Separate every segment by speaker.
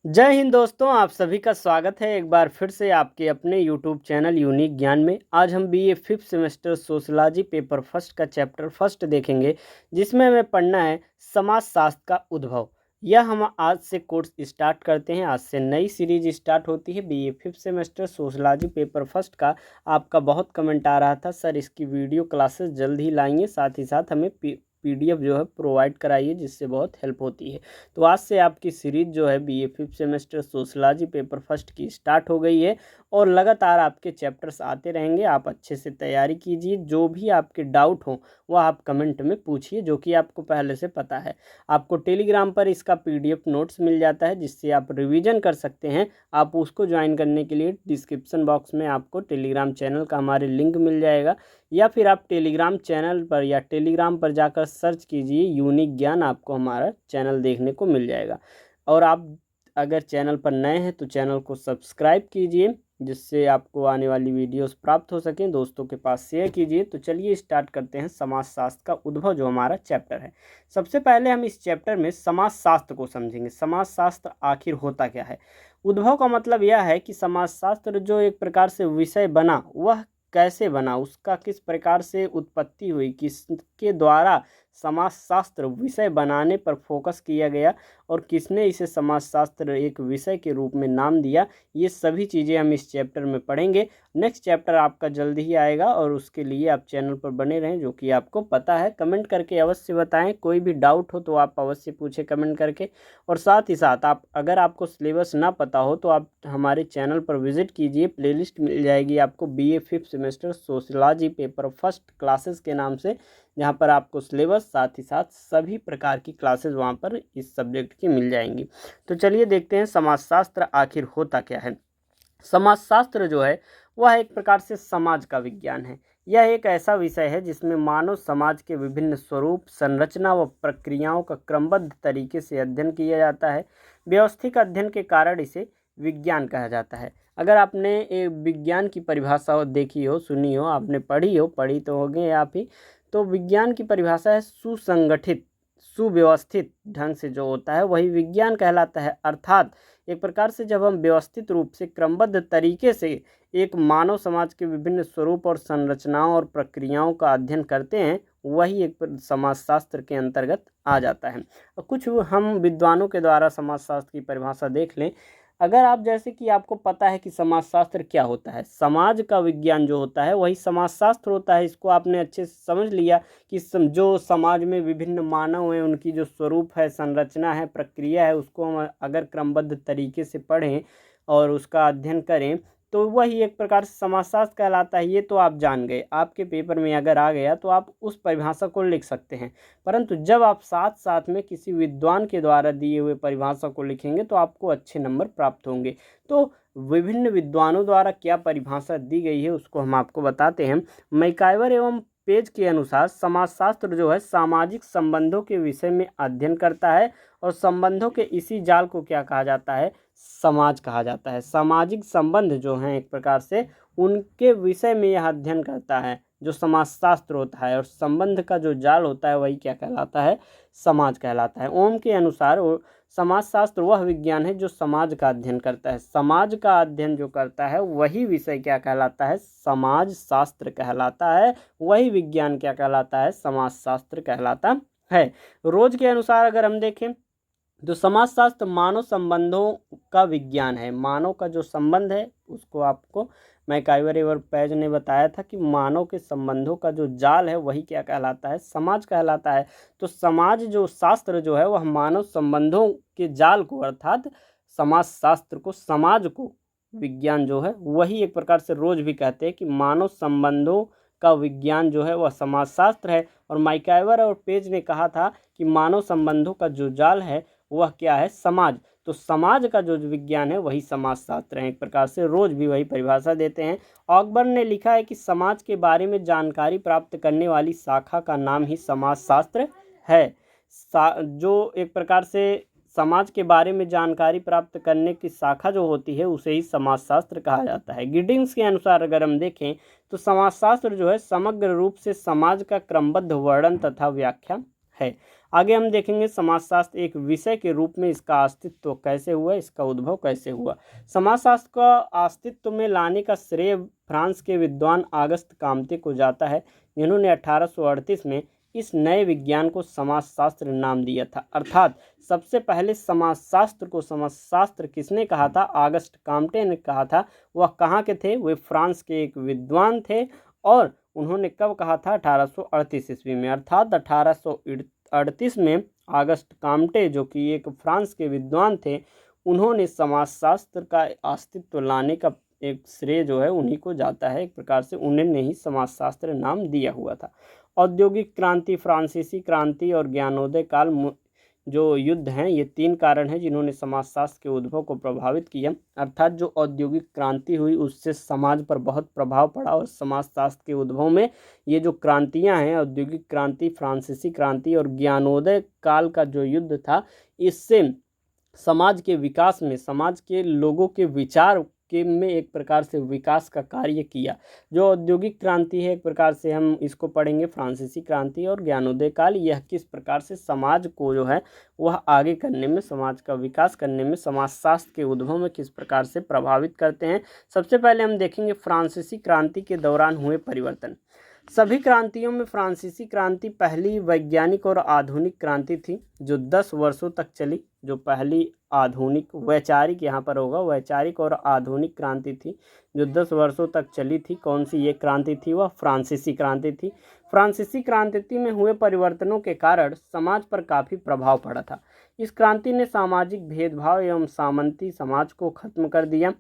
Speaker 1: जय हिंद दोस्तों, आप सभी का स्वागत है एक बार फिर से आपके अपने यूट्यूब चैनल यूनिक ज्ञान में। आज हम BA fifth semester sociology paper first का चैप्टर फर्स्ट देखेंगे, जिसमें हमें पढ़ना है समाज शास्त्र का उद्भव। यह हम आज से कोर्स स्टार्ट करते हैं। आज से नई सीरीज स्टार्ट होती है BA fifth semester sociology paper first का। आपका बहुत कमेंट आ रहा था, सर इसकी वीडियो क्लासेस जल्द ही लाएंगे, साथ ही साथ हमें पीडीएफ जो है प्रोवाइड कराइए, जिससे बहुत हेल्प होती है। तो आज से आपकी सीरीज जो है BA fifth semester sociology paper first की स्टार्ट हो गई है और लगातार आपके चैप्टर्स आते रहेंगे। आप अच्छे से तैयारी कीजिए, जो भी आपके डाउट हो वह आप कमेंट में पूछिए, जो कि आपको पहले से पता है। आपको टेलीग्राम पर इसका पीडीएफ नोट्स मिल जाता है, जिससे आप रिवीजन कर सकते हैं। आप उसको ज्वाइन करने के लिए डिस्क्रिप्शन बॉक्स में आपको टेलीग्राम चैनल का हमारे लिंक मिल जाएगा, या फिर आप टेलीग्राम चैनल पर या टेलीग्राम पर जाकर सर्च कीजिए यूनिक ज्ञान, आपको हमारा चैनल देखने को मिल जाएगा। और आप अगर चैनल पर नए हैं तो चैनल को सब्सक्राइब कीजिए, जिससे आपको आने वाली वीडियोस प्राप्त हो सकें। दोस्तों के पास शेयर कीजिए। तो चलिए स्टार्ट करते हैं समाज शास्त्र का उद्भव, जो हमारा चैप्टर है। सबसे पहले हम इस चैप्टर में समाज शास्त्र को समझेंगे। समाज शास्त्र आखिर होता क्या है। उद्भव का मतलब यह है कि समाज शास्त्र जो एक प्रकार से विषय बना, वह कैसे बना, उसका किस प्रकार से उत्पत्ति हुई, किसके द्वारा समाजशास्त्र विषय बनाने पर फोकस किया गया और किसने इसे समाजशास्त्र एक विषय के रूप में नाम दिया। ये सभी चीज़ें हम इस चैप्टर में पढ़ेंगे। नेक्स्ट चैप्टर आपका जल्दी ही आएगा और उसके लिए आप चैनल पर बने रहें, जो कि आपको पता है। कमेंट करके अवश्य बताएं, कोई भी डाउट हो तो आप अवश्य पूछें कमेंट करके। और साथ ही साथ आप अगर आपको सिलेबस ना पता हो तो आप हमारे चैनल पर विजिट कीजिए, प्लेलिस्ट मिल जाएगी आपको BA fifth semester sociology paper first classes के नाम से, जहाँ पर आपको सिलेबस साथ ही साथ सभी प्रकार की क्लासेस वहाँ पर इस सब्जेक्ट की मिल जाएंगी। तो चलिए देखते हैं समाजशास्त्र आखिर होता क्या है। समाजशास्त्र जो है वह एक प्रकार से समाज का विज्ञान है। यह एक ऐसा विषय है जिसमें मानव समाज के विभिन्न स्वरूप, संरचना व प्रक्रियाओं का क्रमबद्ध तरीके से अध्ययन किया जाता है। व्यवस्थित अध्ययन के कारण इसे विज्ञान कहा जाता है। अगर आपने एक विज्ञान की परिभाषा देखी हो, सुनी हो, आपने पढ़ी तो होगी आप ही। तो विज्ञान की परिभाषा है सुसंगठित, सुव्यवस्थित ढंग से जो होता है वही विज्ञान कहलाता है। अर्थात एक प्रकार से जब हम व्यवस्थित रूप से क्रमबद्ध तरीके से एक मानव समाज के विभिन्न स्वरूप और संरचनाओं और प्रक्रियाओं का अध्ययन करते हैं, वही एक समाजशास्त्र के अंतर्गत आ जाता है। कुछ हम विद्वानों के द्वारा समाजशास्त्र की परिभाषा देख लें। अगर आप, जैसे कि आपको पता है कि समाजशास्त्र क्या होता है, समाज का विज्ञान जो होता है वही समाजशास्त्र होता है। इसको आपने अच्छे से समझ लिया कि जो समाज में विभिन्न मानव हैं, उनकी जो स्वरूप है, संरचना है, प्रक्रिया है, उसको हम अगर क्रमबद्ध तरीके से पढ़ें और उसका अध्ययन करें तो वही एक प्रकार से समाजशास्त्र कहलाता है। ये तो आप जान गए, आपके पेपर में अगर आ गया तो आप उस परिभाषा को लिख सकते हैं। परंतु जब आप साथ साथ में किसी विद्वान के द्वारा दिए हुए परिभाषा को लिखेंगे तो आपको अच्छे नंबर प्राप्त होंगे। तो विभिन्न विद्वानों द्वारा क्या परिभाषा दी गई है उसको हम आपको बताते हैं। मैकाइवर एवं पेज के अनुसार समाजशास्त्र जो है सामाजिक संबंधों के विषय में अध्ययन करता है, और संबंधों के इसी जाल को क्या कहा जाता है, समाज कहा जाता है। सामाजिक संबंध जो हैं एक प्रकार से उनके विषय में यह अध्ययन करता है, जो समाजशास्त्र होता है। और संबंध का जो जाल होता है वही क्या कहलाता है, समाज कहलाता है। ओम के अनुसार समाजशास्त्र वह विज्ञान है जो समाज का अध्ययन करता है। समाज का अध्ययन जो करता है वही विषय क्या कहलाता है, समाज शास्त्र कहलाता है। वही विज्ञान क्या कहलाता है, समाजशास्त्र कहलाता है। रोज के अनुसार अगर हम देखें तो समाजशास्त्र मानव संबंधों का विज्ञान है। मानव का जो संबंध है उसको आपको मैकाइवर एवं पेज ने बताया था कि मानव के संबंधों का जो जाल है वही क्या कहलाता है, समाज कहलाता है। तो समाज जो शास्त्र जो है वह मानव संबंधों के जाल को, अर्थात समाज शास्त्र को, समाज को विज्ञान जो है वही एक प्रकार से रोज भी कहते हैं कि मानव संबंधों का विज्ञान जो है वह समाजशास्त्र है। और मैकाइवर और पेज ने कहा था कि मानव संबंधों का जो जाल है वह क्या है, समाज। तो समाज का जो विज्ञान है वही समाजशास्त्र है। एक प्रकार से रोज भी वही परिभाषा देते हैं। अकबर ने लिखा है कि समाज के बारे में जानकारी प्राप्त करने वाली शाखा का नाम ही समाजशास्त्र है। जो एक प्रकार से समाज के बारे में जानकारी प्राप्त करने की शाखा जो होती है उसे ही समाजशास्त्र कहा जाता है। गिडिंग्स के अनुसार अगर हम देखें तो समाजशास्त्र जो है समग्र रूप से समाज का क्रमबद्ध वर्णन तथा व्याख्या है। आगे हम देखेंगे समाजशास्त्र एक विषय के रूप में इसका अस्तित्व कैसे हुआ, इसका उद्भव कैसे हुआ। समाजशास्त्र का अस्तित्व में लाने का श्रेय फ्रांस के विद्वान ऑगस्ट कॉम्टे को जाता है, जिन्होंने 1838 में इस नए विज्ञान को समाजशास्त्र नाम दिया था। अर्थात सबसे पहले समाजशास्त्र को समाजशास्त्र किसने कहा था? ऑगस्ट कॉम्टे ने कहा था। वह कहाँ के थे? वे फ्रांस के एक विद्वान थे और उन्होंने कब कहा था? 1838 ईस्वी में। अर्थात 1838 में ऑगस्ट कॉम्टे, जो कि एक फ्रांस के विद्वान थे, उन्होंने समाजशास्त्र का अस्तित्व लाने का एक श्रेय जो है उन्हीं को जाता है। एक प्रकार से उन्होंने ही समाजशास्त्र नाम दिया हुआ था। औद्योगिक क्रांति, फ्रांसीसी क्रांति और ज्ञानोदय काल जो युद्ध हैं, ये 3 कारण हैं जिन्होंने समाजशास्त्र के उद्भव को प्रभावित किया। अर्थात जो औद्योगिक क्रांति हुई उससे समाज पर बहुत प्रभाव पड़ा और समाजशास्त्र के उद्भव में ये जो क्रांतियां हैं, औद्योगिक क्रांति, फ्रांसीसी क्रांति और ज्ञानोदय काल का जो युद्ध था, इससे समाज के विकास में, समाज के लोगों के विचार के में एक प्रकार से विकास का कार्य किया। जो औद्योगिक क्रांति है, एक प्रकार से हम इसको पढ़ेंगे फ्रांसीसी क्रांति, और ज्ञानोदय काल, यह किस प्रकार से समाज को जो है वह आगे करने में, समाज का विकास करने में, समाजशास्त्र के उद्भव में किस प्रकार से प्रभावित करते हैं। सबसे पहले हम देखेंगे फ्रांसीसी क्रांति के दौरान हुए परिवर्तन। सभी क्रांतियों में फ्रांसीसी क्रांति पहली वैज्ञानिक और आधुनिक क्रांति थी जो 10 वर्षों तक चली। जो पहली आधुनिक, वैचारिक यहाँ पर होगा, वैचारिक और आधुनिक क्रांति थी जो 10 वर्षों तक चली थी। कौन सी ये क्रांति थी? वह फ्रांसीसी क्रांति थी। फ्रांसीसी क्रांति में हुए परिवर्तनों के कारण समाज पर काफ़ी प्रभाव पड़ा था। इस क्रांति ने सामाजिक भेदभाव एवं सामंती समाज को खत्म कर दिया।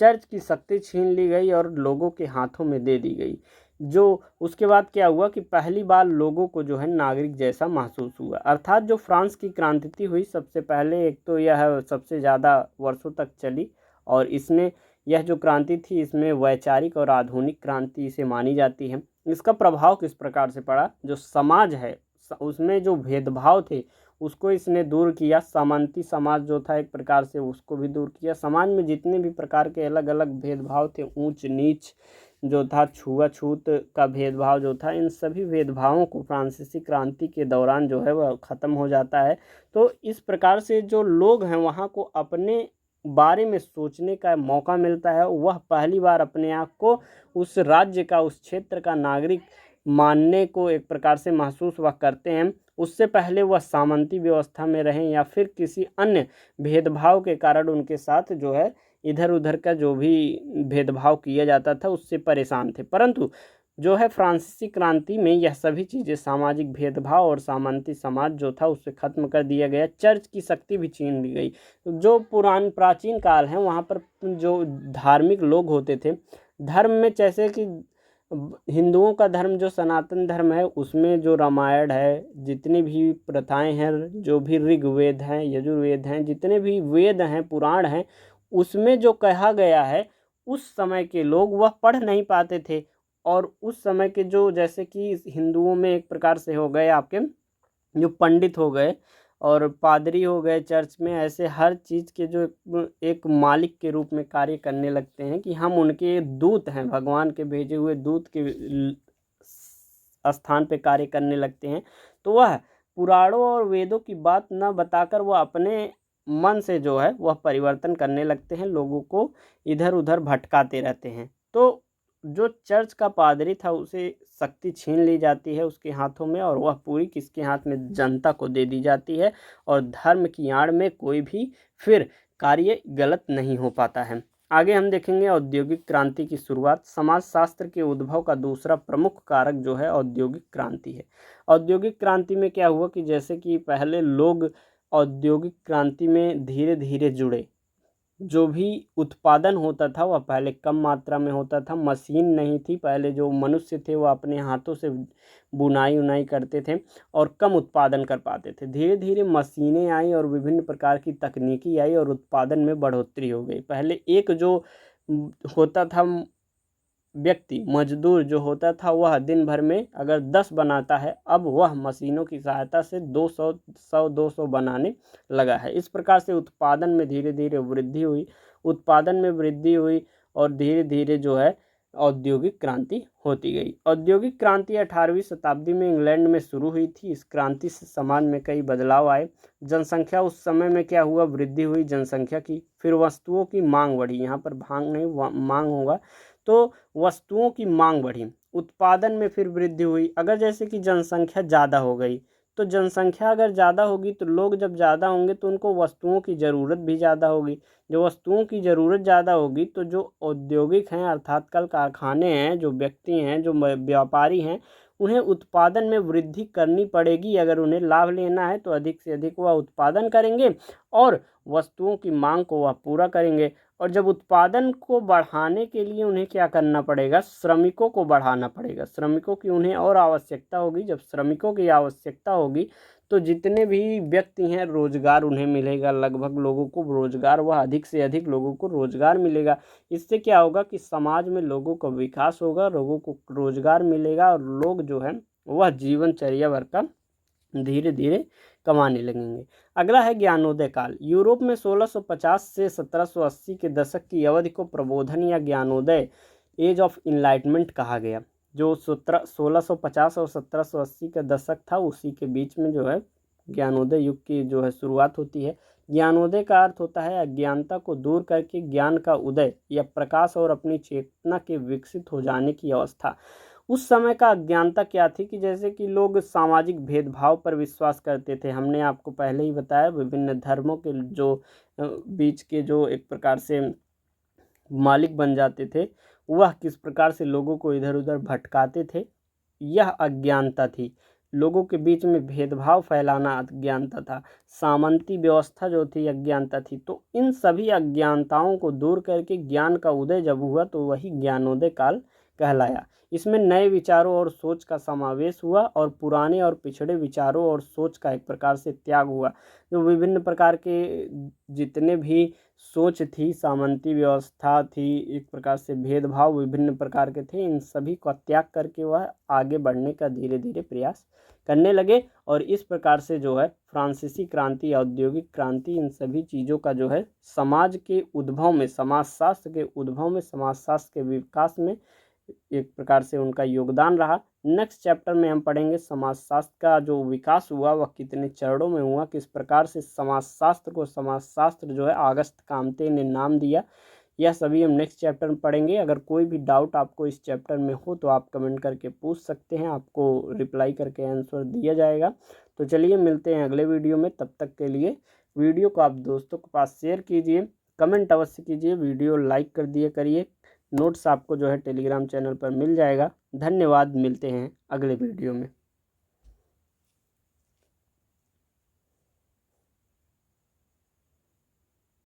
Speaker 1: चर्च की शक्ति छीन ली गई और लोगों के हाथों में दे दी गई। जो उसके बाद क्या हुआ कि पहली बार लोगों को जो है नागरिक जैसा महसूस हुआ। अर्थात जो फ्रांस की क्रांति हुई, सबसे पहले एक तो यह सबसे ज़्यादा वर्षों तक चली और इसने, यह जो क्रांति थी इसमें वैचारिक और आधुनिक क्रांति इसे मानी जाती है। इसका प्रभाव किस प्रकार से पड़ा? जो समाज है उसमें जो भेदभाव थे उसको इसने दूर किया। सामंती समाज जो था एक प्रकार से उसको भी दूर किया। समाज में जितने भी प्रकार के अलग अलग भेदभाव थे, ऊंच नीच जो था, छुआछूत का भेदभाव जो था, इन सभी भेदभावों को फ्रांसीसी क्रांति के दौरान जो है वह ख़त्म हो जाता है। तो इस प्रकार से जो लोग हैं वहाँ को अपने बारे में सोचने का मौका मिलता है। वह पहली बार अपने आप को उस राज्य का, उस क्षेत्र का नागरिक मानने को एक प्रकार से महसूस वह करते हैं। उससे पहले वह सामंती व्यवस्था में रहें या फिर किसी अन्य भेदभाव के कारण उनके साथ जो है इधर उधर का जो भी भेदभाव किया जाता था उससे परेशान थे। परंतु जो है फ्रांसीसी क्रांति में यह सभी चीज़ें, सामाजिक भेदभाव और सामंती समाज जो था उससे ख़त्म कर दिया गया। चर्च की शक्ति भी छीन ली गई। जो प्राचीन काल है वहाँ पर जो धार्मिक लोग होते थे, धर्म में जैसे कि हिंदुओं का धर्म जो सनातन धर्म है उसमें जो रामायण है, जितनी भी प्रथाएं हैं, जो भी ऋग्वेद हैं, यजुर्वेद हैं, जितने भी वेद हैं, पुराण हैं, उसमें जो कहा गया है उस समय के लोग वह पढ़ नहीं पाते थे। और उस समय के जो, जैसे कि हिंदुओं में एक प्रकार से हो गए आपके जो पंडित हो गए और पादरी हो गए चर्च में, ऐसे हर चीज़ के जो एक मालिक के रूप में कार्य करने लगते हैं कि हम उनके दूत हैं, भगवान के भेजे हुए दूत के स्थान पे कार्य करने लगते हैं। तो वह पुराणों और वेदों की बात न बताकर वह अपने मन से जो है वह परिवर्तन करने लगते हैं, लोगों को इधर उधर भटकाते रहते हैं। तो जो चर्च का पादरी था उसे शक्ति छीन ली जाती है उसके हाथों में, और वह पूरी किसके हाथ में? जनता को दे दी जाती है। और धर्म की आड़ में कोई भी फिर कार्य गलत नहीं हो पाता है। आगे हम देखेंगे औद्योगिक क्रांति की शुरुआत। समाजशास्त्र के उद्भव का दूसरा प्रमुख कारक जो है औद्योगिक क्रांति है। औद्योगिक क्रांति में क्या हुआ कि जैसे कि पहले लोग औद्योगिक क्रांति में धीरे धीरे जुड़े। जो भी उत्पादन होता था वह पहले कम मात्रा में होता था, मशीन नहीं थी। पहले जो मनुष्य थे वो अपने हाथों से बुनाई उनाई करते थे और कम उत्पादन कर पाते थे। धीरे धीरे मशीनें आई और विभिन्न प्रकार की तकनीकी आई और उत्पादन में बढ़ोतरी हो गई। पहले एक जो होता था व्यक्ति, मजदूर जो होता था, वह दिन भर में अगर 10 बनाता है, अब वह मशीनों की सहायता से 200 बनाने लगा है। इस प्रकार से उत्पादन में धीरे धीरे वृद्धि हुई, उत्पादन में वृद्धि हुई और धीरे धीरे जो है औद्योगिक क्रांति होती गई। औद्योगिक क्रांति 18वीं शताब्दी में इंग्लैंड में शुरू हुई थी। इस क्रांति से समाज में कई बदलाव आए। जनसंख्या उस समय में क्या हुआ, वृद्धि हुई जनसंख्या की। फिर वस्तुओं की मांग बढ़ी, यहाँ पर भांग नहीं मांग होगा, तो वस्तुओं की मांग बढ़ी। उत्पादन में फिर वृद्धि हुई। अगर जैसे कि जनसंख्या ज़्यादा हो गई, तो जनसंख्या अगर ज़्यादा होगी तो लोग जब ज़्यादा होंगे तो उनको वस्तुओं की ज़रूरत भी ज़्यादा होगी। जो वस्तुओं की ज़रूरत ज़्यादा होगी तो जो औद्योगिक हैं अर्थात कल कारखाने हैं, जो व्यक्ति हैं, जो व्यापारी हैं, उन्हें उत्पादन में वृद्धि करनी पड़ेगी। अगर उन्हें लाभ लेना है तो अधिक से अधिक वह उत्पादन करेंगे और वस्तुओं की मांग को वह पूरा करेंगे। और जब उत्पादन को बढ़ाने के लिए उन्हें क्या करना पड़ेगा, श्रमिकों को बढ़ाना पड़ेगा। श्रमिकों की उन्हें और आवश्यकता होगी। जब श्रमिकों की आवश्यकता होगी तो जितने भी व्यक्ति हैं रोजगार उन्हें मिलेगा। लगभग लोगों को रोजगार, वह अधिक से अधिक लोगों को रोजगार मिलेगा। इससे क्या होगा कि समाज में लोगों का विकास होगा, लोगों को रोजगार मिलेगा और लोग जो है वह जीवनचर्या भर का धीरे धीरे कमाने लगेंगे। अगला है ज्ञानोदय काल। यूरोप में 1650 से 1780 के दशक की अवधि को प्रबोधन या ज्ञानोदय, एज ऑफ इनलाइटमेंट कहा गया। जो 1650 और 1780 का दशक था उसी के बीच में जो है ज्ञानोदय युग की जो है शुरुआत होती है। ज्ञानोदय का अर्थ होता है अज्ञानता को दूर करके ज्ञान का उदय या प्रकाश और अपनी चेतना के विकसित हो जाने की अवस्था। उस समय का अज्ञानता क्या थी कि जैसे कि लोग सामाजिक भेदभाव पर विश्वास करते थे। हमने आपको पहले ही बताया विभिन्न धर्मों के जो बीच के जो एक प्रकार से मालिक बन जाते थे, वह किस प्रकार से लोगों को इधर उधर भटकाते थे, यह अज्ञानता थी। लोगों के बीच में भेदभाव फैलाना अज्ञानता था। सामंती व्यवस्था जो थी अज्ञानता थी। तो इन सभी अज्ञानताओं को दूर करके ज्ञान का उदय जब हुआ तो वही ज्ञानोदय काल कहलाया। इसमें नए विचारों और सोच का समावेश हुआ और पुराने और पिछड़े विचारों और सोच का एक प्रकार से त्याग हुआ। जो विभिन्न प्रकार के जितने भी सोच थी, सामंती व्यवस्था थी, एक प्रकार से भेदभाव विभिन्न प्रकार के थे, इन सभी का त्याग करके वह आगे बढ़ने का धीरे धीरे प्रयास करने लगे। और इस प्रकार से जो है फ्रांसीसी क्रांति, औद्योगिक क्रांति, इन सभी चीज़ों का जो है समाज के उद्भव में, समाजशास्त्र के उद्भव में, समाजशास्त्र के विकास में एक प्रकार से उनका योगदान रहा। नेक्स्ट चैप्टर में हम पढ़ेंगे समाजशास्त्र का जो विकास हुआ वह कितने चरणों में हुआ, किस प्रकार से समाजशास्त्र को समाजशास्त्र जो है अगस्त कामते ने नाम दिया। यह सभी हम नेक्स्ट चैप्टर में पढ़ेंगे। अगर कोई भी डाउट आपको इस चैप्टर में हो तो आप कमेंट करके पूछ सकते हैं, आपको रिप्लाई करके आंसर दिया जाएगा। तो चलिए मिलते हैं अगले वीडियो में। तब तक के लिए वीडियो को आप दोस्तों के पास शेयर कीजिए, कमेंट अवश्य कीजिए, वीडियो लाइक कर दिया करिए। नोट्स आपको जो है टेलीग्राम चैनल पर मिल जाएगा। धन्यवाद, मिलते हैं अगले वीडियो में।